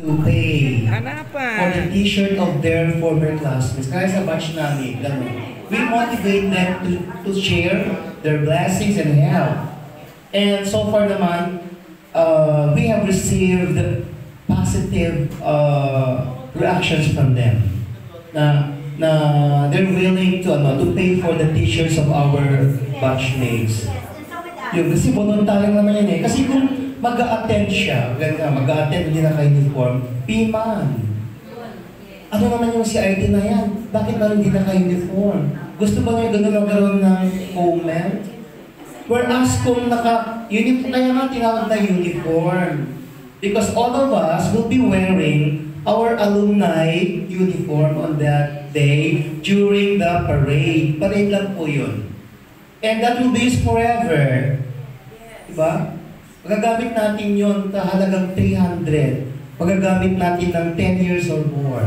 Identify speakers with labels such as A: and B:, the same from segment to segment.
A: to pay for
B: Hanapan.
A: the t-shirt of their former classmates. Kaya sa batch namin, ganun. We motivate them to share their blessings and help. And so far naman, we have received positive reactions from them na they're willing to pay for the t-shirts of our batchmates. Yun, kasi voluntary naman yun eh. Kasi kung mag-a-attend siya, mag-a-attend hindi naka-uniform, piman. Ano naman yung CIT na yan? Bakit ba hindi naka-uniform? Gusto ba niya gano'n magkaroon ng comment? Whereas kung naka-uniform, kaya nga tinawag na uniform. Because all of us will be wearing our alumni uniform on that day during the parade. Parade lang po yun. And that will be used forever. Diba? Magagamit natin yun sa halagang 300. Magagamit natin ng 10 years or more.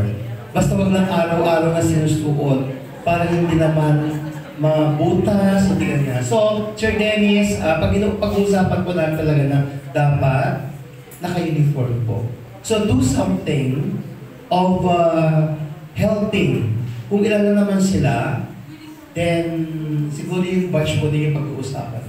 A: Basta wag lang araw-araw na sinusuot para hindi naman mabutas, hindi ganyan. So, Sir Dennis, pag-uusapan ko lang talaga na dapat naka-uniform po. So, do something of helping. Kung ilan na naman sila, then siguro yung batch mo din yung pag-uusapan.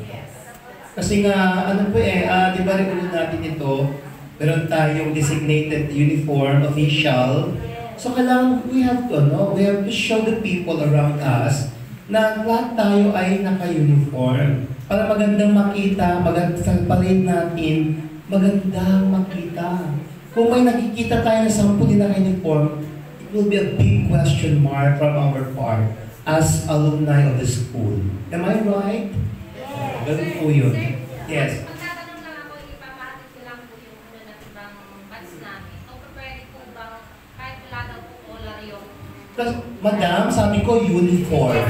A: Kasi nga, ano po di ba rin ulit natin ito, meron tayong designated uniform official. So kailangan, we have to show the people around us na lahat tayo ay naka-uniform. Para magandang makita, sa parade natin, magandang makita. Kung may nakikita tayo na 10 din naka-uniform, it will be a big question mark from our part as alumni of the school. Am I right? Yes. Ganun po yun. Yes.
C: Magtatanong lang ako, ipapahatid ko lang po yung na ibang batch namin. O pwede po bang kahit wala daw po color yung...
A: Madam, sabi ko uniform.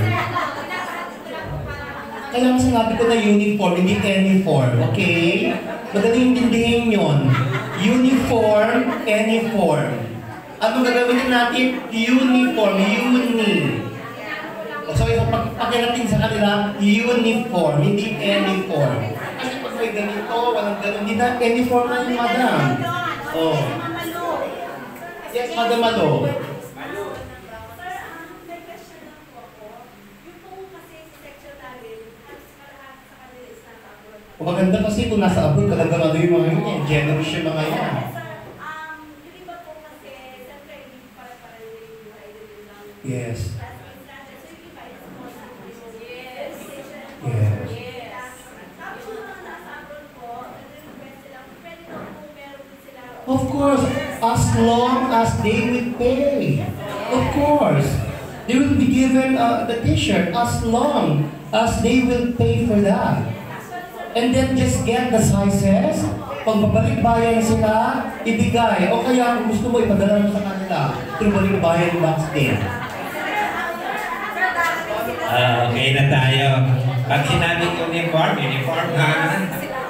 A: Kaya nga sinabi ko na uniform, hindi uniform. Okay? Madaling intindihin yun. Uniform, uniform. Ano gagawin natin? Uniform, uni. So, pag-natin sa kanila, uniform, hindi uniform. Kasi pag may ganito, walang ganun, hindi na uniform na yung madam. Oh. Yes, Madam Malo. Maganda kasi kung nasa abroad, talagang ano yung mga yun, generous yung mga yan. Yes. Yes. Of course, as long as they will pay. Of course. They will be given the t-shirt as long as they will pay for that. And then just get the sizes. Pag babalik bayan sila, ibigay. O kaya kung gusto mo, ipadala mo sa kanila. Through balik bayan box din.
B: Okay na tayo. Pag sinabing uniform ha.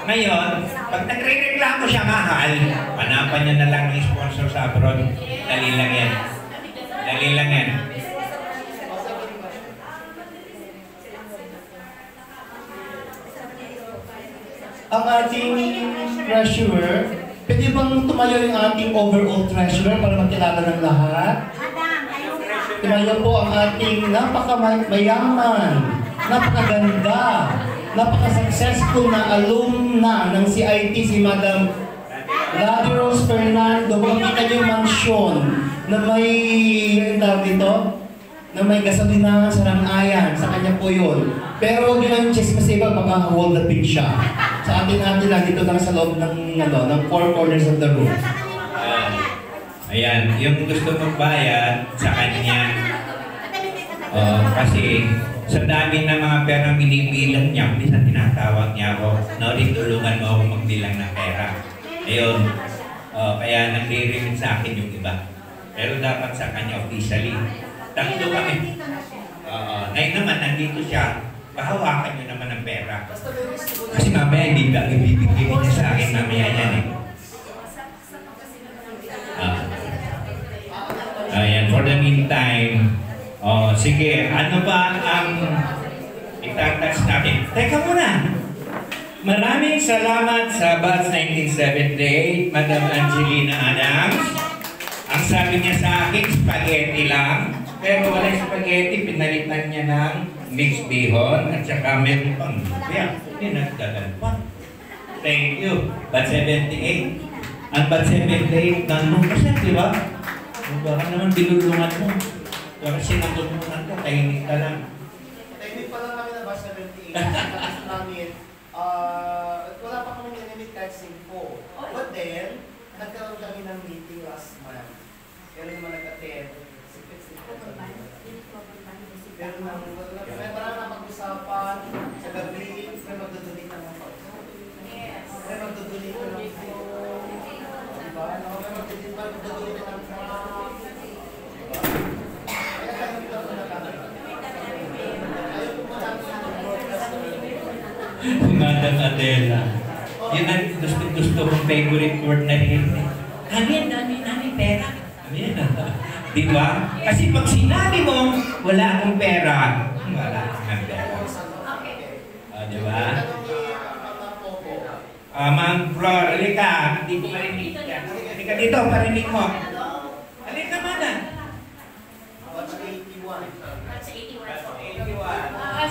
B: Ngayon, pag nagre-reklamo siya mahal, panapan niya na lang ng sponsor sa abroad. Dali lang yan. Dali lang yan.
A: Ang ating treasurer, pwede bang tumayo yung ating overall treasurer para makilala ng lahat? Tumayo po ang ating napakamayaman, napakaganda, napaka-successful na alumna ng CIT, si Madam Gladys Rose Fernando. Makikita niyo yung mansyon na may, yung tawag dito, na may gasolinahan sa Rangayan, sa kanya po yun. Pero huwag nyo yung chismis iba, maka-hold the pin siya. Sa atin lang dito lang sa loob ng four corners of the room.
B: Ayan, yung gusto magbayad sa kanya, kasi sa dami ng mga perang binibilang niya, minsan tinatawag niya ako, Nori, tulungan mo ako magbilang ng pera. Ayun, kaya nagre-remit sa akin yung iba. Pero dapat sa kanya officially. Tatlo kami. Ngayon naman, nandito siya, pahawakan niyo naman ng pera. Kasi mamaya, ibibigay niya sa akin mamaya yan eh. Ayan, for the meantime, sige, ano ba ang itatouch natin? Teka muna! Maraming salamat sa Batch 1978, Madam Angelina Adams. Ang sabi niya sa akin, spaghetti lang. Pero wala spaghetti, pinalitan niya ng mixed bihon at saka meron pang lumpia. Pinagdagan pa. Thank you. Batch 78. Ang Batch 78, ganun kasi, di ba? Baka naman binulungan mo. Baka sinatulungan ka, tahimik ka lang.
A: Tahimik pa lang kami na Batch 78. Kasi namin, wala pa kami nag-limit kahit singko. But then, nagkaroon kami ng meeting last month. Pero naman nag-attend. Pero may parang napag-usapan sa gabi, may magdudunit ng mga pagkakas. May magdudunit ng mga diba? May magdudunit ng mga kaya kami dito ako nakakita. Ayaw ko
B: Madam Adela. Yun ang gusto kong favorite word na rin. Nami, pera. Di ba? Kasi pag sinabi mo, wala akong pera, wala akong pera. Di ba? Ma'am Flor, halika. Hindi ko marinig ka. Halika dito, parinig mo. Halika, madam.
A: Batch 81.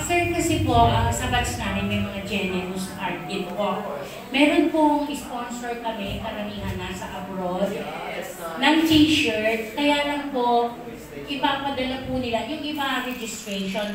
D: Sir, kasi po, sa batch namin may mga generous art din po. Meron pong sponsor kami, karamihan nasa abroad, ng t-shirt. Kaya lang po, ipapadala po nila, yung iba registration